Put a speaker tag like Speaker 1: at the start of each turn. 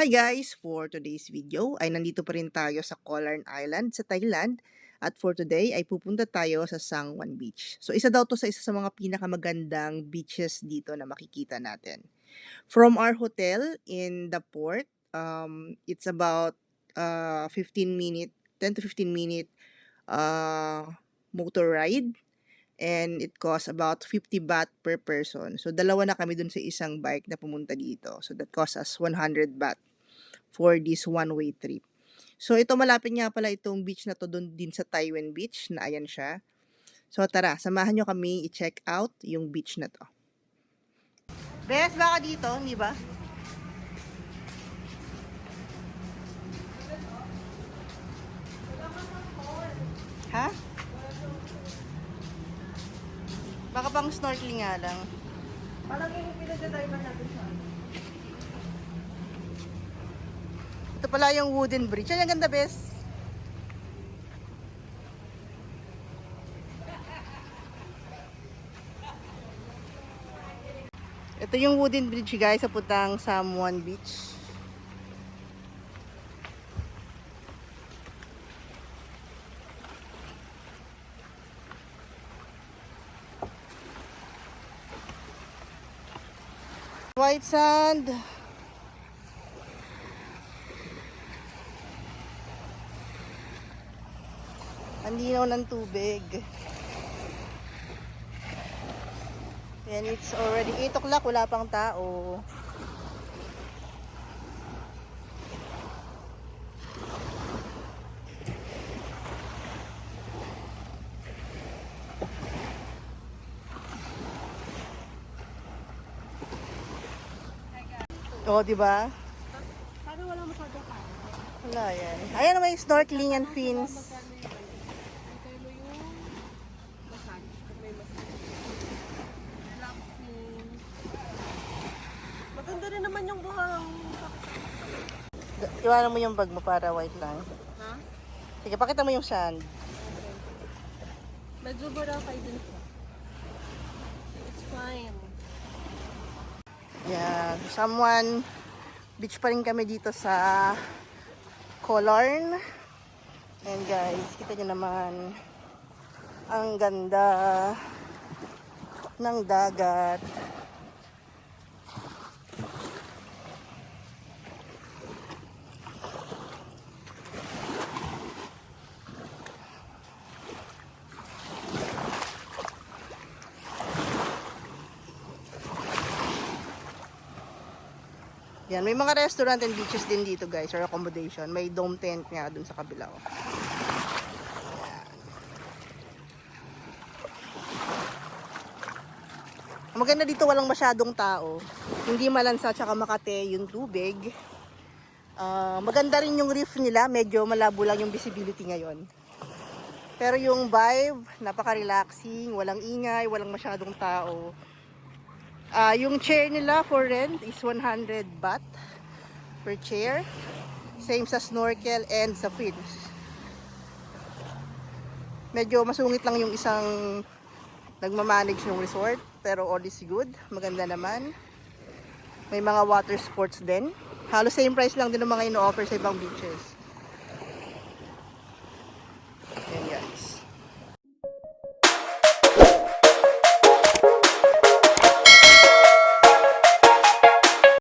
Speaker 1: Hi guys! For today's video ay nandito pa rin tayo sa Kolarn Island sa Thailand at for today ay pupunta tayo sa Sangwan Beach. So isa daw to sa isa sa mga pinakamagandang beaches dito na makikita natin. From our hotel in the port, it's about 15 minute, 10 to 15 minute motor ride and it costs about 50 baht per person. So dalawa na kami dun sa isang bike na pumunta dito. So that costs us 100 baht for this one-way trip. So ito malapit nga pala itong beach na to doon din sa Taiwan Beach na ayan siya. So tara, samahan nyo kami i-check out yung beach na to. Bes, baka dito, hindi ba? Ha? Baka pang snorkeling nga lang.
Speaker 2: Parang yung pinagdadriver natin siya.
Speaker 1: Ito pala yung wooden bridge. Yan, ang ganda, Bes. Ito yung wooden bridge, guys, sa putang Sangwan Beach. White sand. Ang linaw ng tubig. And it's already 8 o'clock, wala pang tao. Oo, di ba?
Speaker 2: Sana wala masyadong kaya.
Speaker 1: Wala yan. Ayan may snorkeling and fins.
Speaker 2: Hintay mo yung massage. Pag may massage. Relaxing. Maganda rin naman yung buhang.
Speaker 1: Iwanan mo yung bag mo para white lang.
Speaker 2: Ha?
Speaker 1: Sige, pakita mo yung sand.
Speaker 2: Okay. Medyo Boracay din siya. It's fine.
Speaker 1: Yan. Sangwan Beach pa rin kami dito sa Kolarn. And guys, kita nyo naman ang ganda ng dagat. Yan, may mga restaurant and beaches din dito guys, or accommodation. May dome tent nga dun sa kabila. Maganda dito, walang masyadong tao. Hindi malansa tsaka makate yung tubig. Maganda rin yung reef nila, medyo malabo lang yung visibility ngayon. Pero yung vibe, napaka-relaxing, walang ingay, walang masyadong tao. Yung chair nila for rent is 100 baht per chair. Same sa snorkel and sa fins. Medyo masungit lang yung isang nagmamanage ng resort. Pero all is good. Maganda naman. May mga water sports din. Halos same price lang din ng mga ino-offer sa ibang beaches.